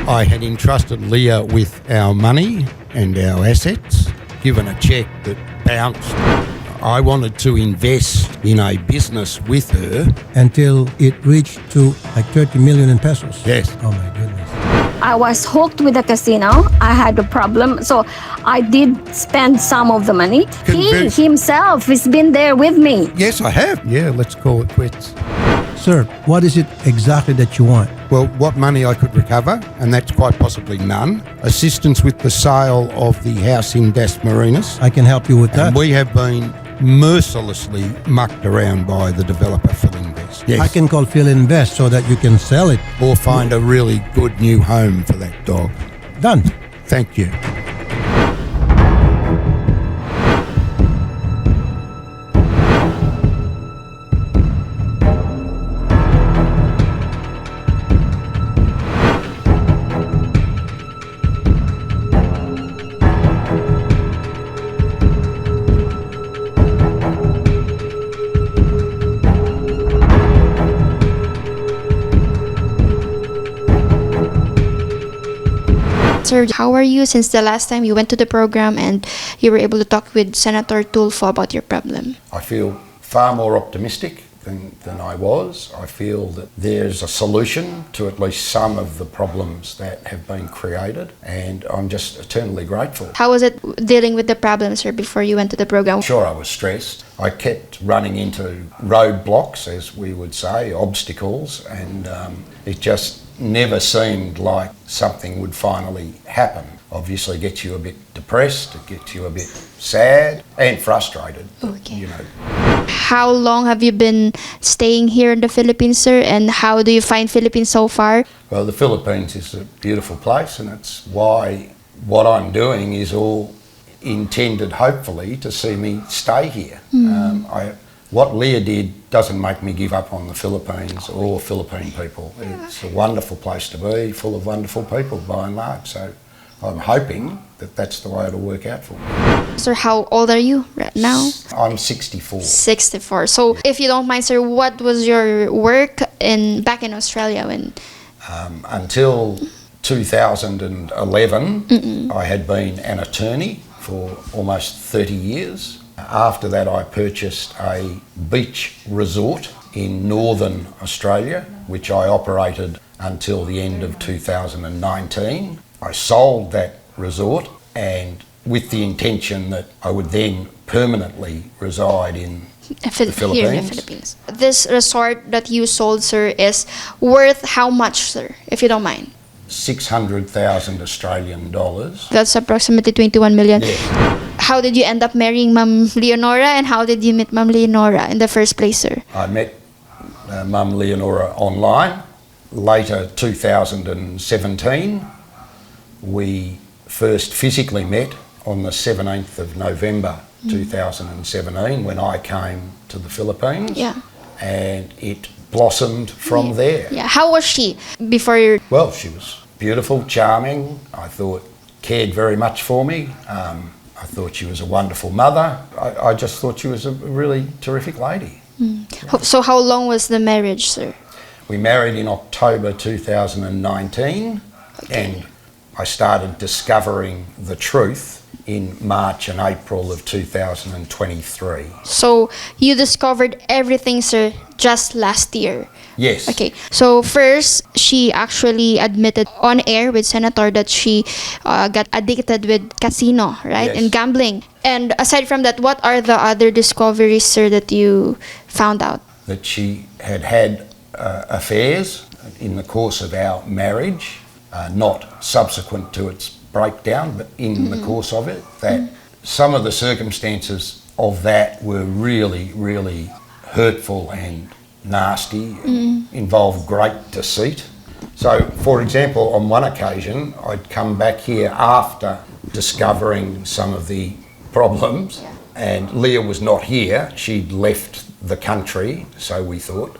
I had entrusted Leah with our money and our assets, given a cheque that bounced. I wanted to invest in a business with her. Until it reached to like 30 million in pesos. Yes. Oh my goodness. I was hooked with the casino. I had a problem, so I did spend some of the money. He himself has been there with me. Yes, I have. Yeah, let's call it quits. Sir, what is it exactly that you want? Well, what money I could recover, and that's quite possibly none. Assistance with the sale of the house in Das Marinas. I can help you with that. And we have been mercilessly mucked around by the developer Philinvest. Yes. I can call Philinvest so that you can sell it. Or find a really good new home for that dog. Done. Thank you. Sir, how are you since the last time you went to the program and you were able to talk with Senator Tulfo about your problem? I feel far more optimistic than I was. I feel that there's a solution to at least some of the problems that have been created, and I'm just eternally grateful. How was it dealing with the problem, sir, before you went to the program? Sure, I was stressed. I kept running into roadblocks, as we would say, obstacles, and it just never seemed like something would finally happen. Obviously gets you a bit depressed, it gets you a bit sad and frustrated. Okay. You know. How long have you been staying here in the Philippines, sir, and how do you find Philippines so far? Well, the Philippines is a beautiful place, and that's why what I'm doing is all intended, hopefully, to see me stay here. What Leah did doesn't make me give up on the Philippines or Philippine people. It's a wonderful place to be, full of wonderful people by and large. So I'm hoping that that's the way it'll work out for me. Sir, how old are you right now? I'm 64. 64. So if you don't mind, sir, what was your work back in Australia when? Until 2011, I had been an attorney for almost 30 years. After that, I purchased a beach resort in northern Australia, which I operated until the end of 2019. I sold that resort, and with the intention that I would then permanently reside in the Philippines. Here in the Philippines. This resort that you sold, sir, is worth how much, sir, if you don't mind? 600,000 Australian dollars. That's approximately 21 million. Yeah. How did you end up marrying Ma'am Leonora, and how did you meet Ma'am Leonora in the first place, sir? I met Mum Leonora online. Later, 2017, we first physically met on the 17th of November 2017 when I came to the Philippines. Yeah. And it blossomed from there. Yeah. How was she before your... Well, she was beautiful, charming. I thought cared very much for me. I thought she was a wonderful mother. I just thought she was a really terrific lady. So how long was the marriage, sir? We married in October 2019, and I started discovering the truth in March and April of 2023. So you discovered everything, sir, just last year? Yes. Okay. So first, she actually admitted on air with Senator that she got addicted with casino, right? Yes. And gambling. And aside from that, what are the other discoveries, sir, that you found out? That she had affairs in the course of our marriage, not subsequent to its breakdown, but in the course of it, that some of the circumstances of that were really, really hurtful and nasty, involved great deceit. So, for example, on one occasion, I'd come back here after discovering some of the problems, and Leah was not here. She'd left the country, so we thought.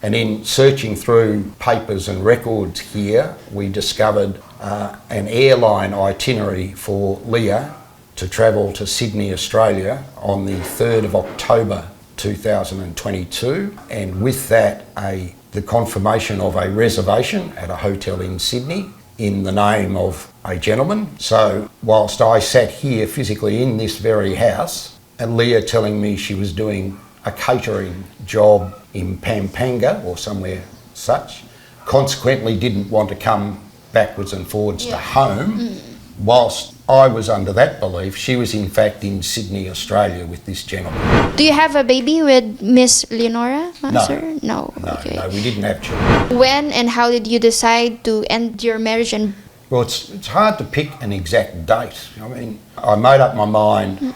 And in searching through papers and records here, we discovered an airline itinerary for Leah to travel to Sydney, Australia on the 3rd of October 2022, and with that the confirmation of a reservation at a hotel in Sydney in the name of a gentleman. So whilst I sat here physically in this very house, and Leah telling me she was doing a catering job in Pampanga or somewhere such, consequently didn't want to come backwards and forwards to home, whilst I was under that belief, she was in fact in Sydney, Australia with this gentleman. Do you have a baby with Miss Leonora, No. sir? No. No, Okay. no, we didn't have children. When and how did you decide to end your marriage? And Well, it's hard to pick an exact date. I mean, I made up my mind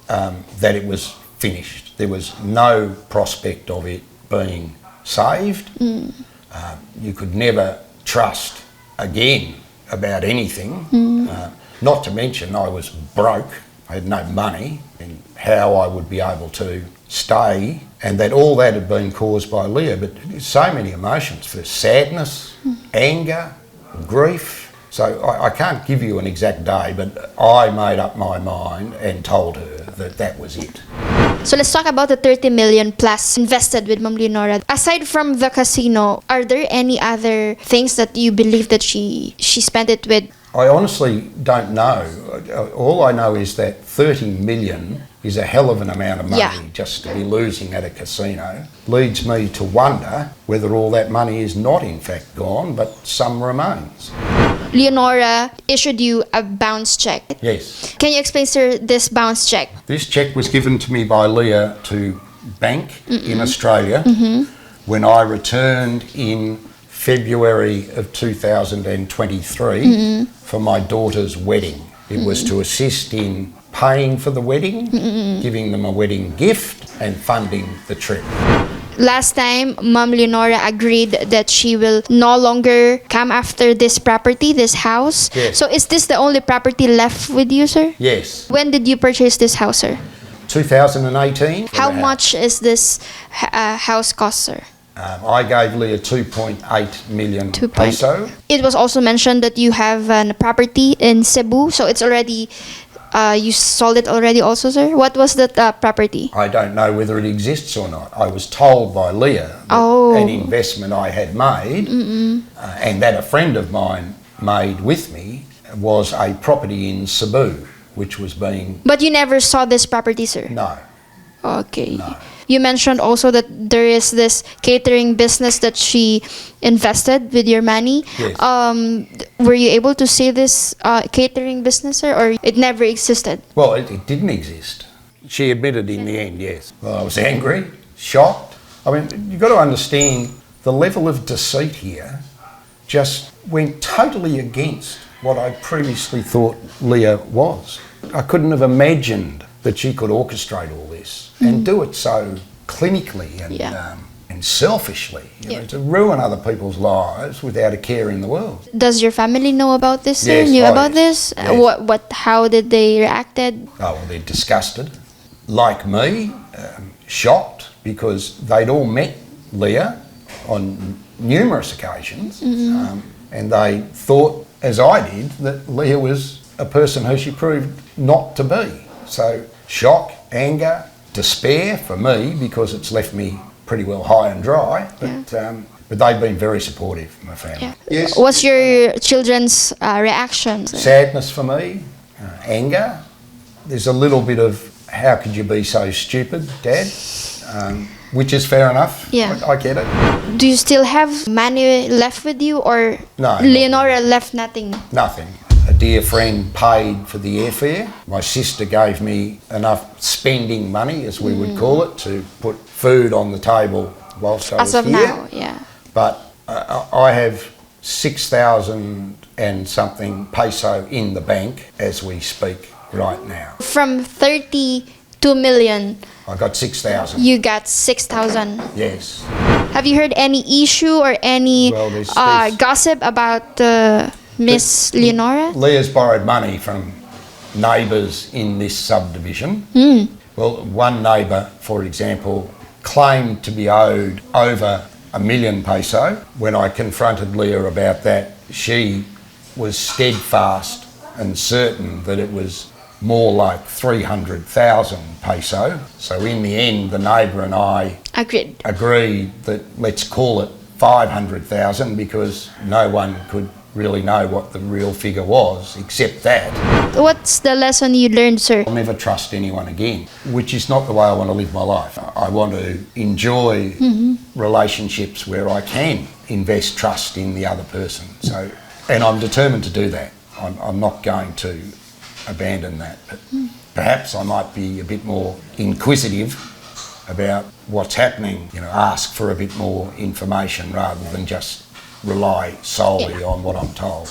that it was finished. There was no prospect of it being saved. You could never trust again about anything. Not to mention I was broke. I had no money, and how I would be able to stay, and that all that had been caused by Leah. But so many emotions, for sadness, anger, grief. So I can't give you an exact day, but I made up my mind and told her that that was it. so let's talk about the 30 million plus invested with Ma'am Leonora. Aside from the casino, are there any other things that you believe that she spent it with? I honestly don't know. All I know is that 30 million is a hell of an amount of money just to be losing at a casino. Leads me to wonder whether all that money is not in fact gone, but some remains. Leonora issued you a bounce check. Yes. Can you explain, sir, this bounce check? This cheque was given to me by Leah to bank in Australia when I returned in February of 2023 for my daughter's wedding. It was to assist in paying for the wedding, giving them a wedding gift and funding the trip. Last time, Ma'am Leonora agreed that she will no longer come after this property, this house. Yes. So is this the only property left with you, sir? Yes. When did you purchase this house, sir? 2018. How much is this house cost, sir? I gave Leah 2.8 million peso. It was also mentioned that you have a property in Cebu, so it's already, you sold it already also, sir? What was that property? I don't know whether it exists or not. I was told by Leah that an investment I had made and that a friend of mine made with me was a property in Cebu, which was being... But you never saw this property, sir? No. Okay. No. You mentioned also that there is this catering business that she invested with your money. Yes. Were you able to see this catering business, sir, or it never existed? Well, it didn't exist. She admitted in the end, yes. Well, I was angry, shocked. I mean, you've got to understand the level of deceit here just went totally against what I previously thought Leah was. I couldn't have imagined that she could orchestrate all this and do it so clinically and selfishly, you know, to ruin other people's lives without a care in the world. Does your family know about this, sir? Yes, Knew oh, about yes. this? Yes. How did they reacted? Oh, well, they're disgusted. Like me, shocked, because they'd all met Leah on numerous occasions and they thought, as I did, that Leah was a person who she proved not to be. So shock, anger, despair for me, because it's left me pretty well high and dry, but they've been very supportive, my family. Yeah. Yes. What's your children's reaction? Sadness for me, anger. There's a little bit of, how could you be so stupid, Dad? Which is fair enough. Yeah. I get it. Do you still have money left with you, or No. Leonora left nothing? Nothing. A dear friend paid for the airfare. My sister gave me enough spending money, as we would call it, to put food on the table whilst I was As of here. now, yeah. But I have 6,000 and something peso in the bank as we speak right now. From 32 million, I got 6,000. you got 6,000. Yes. Have you heard any issue or any Well, there's gossip about Miss Leonora? Leah's borrowed money from neighbours in this subdivision. Well, one neighbour, for example, claimed to be owed over 1 million peso. When I confronted Leah about that, she was steadfast and certain that it was more like 300,000 peso. So in the end, the neighbour and I Agreed. agreed that let's call it 500,000, because no one could really know what the real figure was, except that What's the lesson you learned, sir? I'll never trust anyone again, which is not the way I want to live my life. I want to enjoy relationships where I can invest trust in the other person. So, and I'm determined to do that. I'm not going to abandon that. But perhaps I might be a bit more inquisitive about what's happening, ask for a bit more information rather than just rely solely on what I'm told.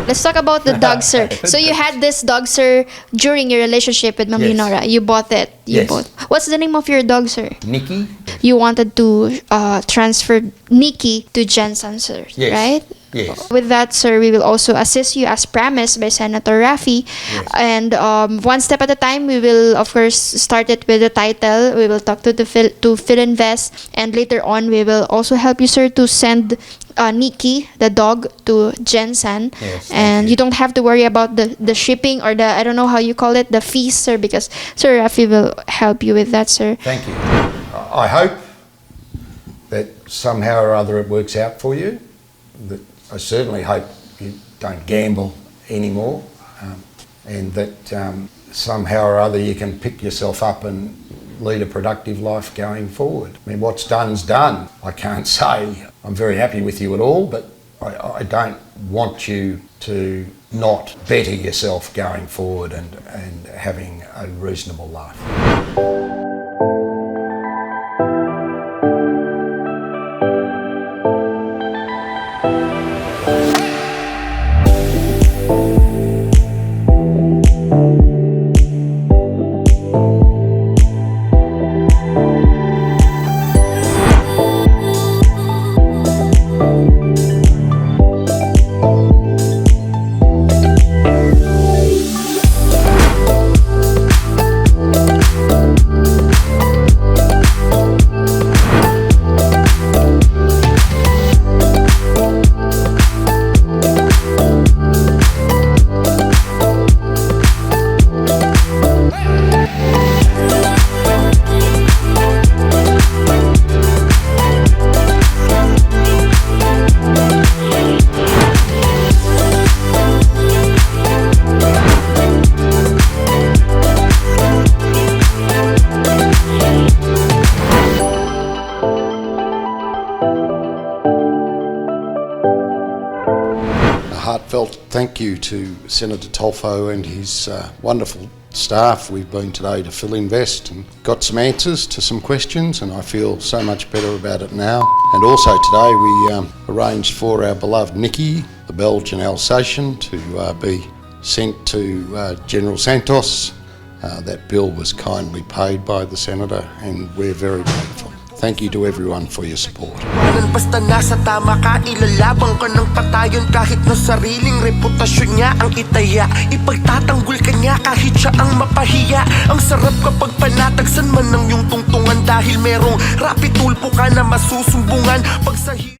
Let's talk about the dog, sir. So you had this dog, sir, during your relationship with Ma'am Yes. Leonora. You bought it. Yes. What's the name of your dog, sir? Nikki? You wanted to transfer Nikki to Jensen, sir, Yes. right? Yes. With that, sir, we will also assist you as promised by Senator Raffy. Yes. And one step at a time, we will, of course, start it with the title. We will talk to Philinvest. And later on, we will also help you, sir, to send Nikki, the dog, to Jensen. Yes, thank And you. you don't have to worry about the shipping or the, I don't know how you call it, the fees, sir, because Sir Raffy will help you with that, sir. Thank you. I hope that somehow or other it works out for you. That I certainly hope you don't gamble anymore, and that somehow or other you can pick yourself up and lead a productive life going forward. I mean, what's done's done. I can't say I'm very happy with you at all, but I don't want you to not better yourself going forward and having a reasonable life. Heartfelt thank you to Senator Tulfo and his wonderful staff. We've been today to Philinvest and got some answers to some questions, and I feel so much better about it now. And also today we arranged for our beloved Nikki, the Belgian Alsatian, to be sent to General Santos. That bill was kindly paid by the Senator, and we're very grateful. Thank you to everyone for your support. Basta nasa tama ka, ilalabang ka ng patayon kahit na sariling reputasyon niya ang itaya. Ipagtatanggol ka niya kahit siya ang mapahiya. Ang sarap kapag panatagsan man ng iyong tungtungan dahil merong RAFFY Tulfo ka na masusumbungan.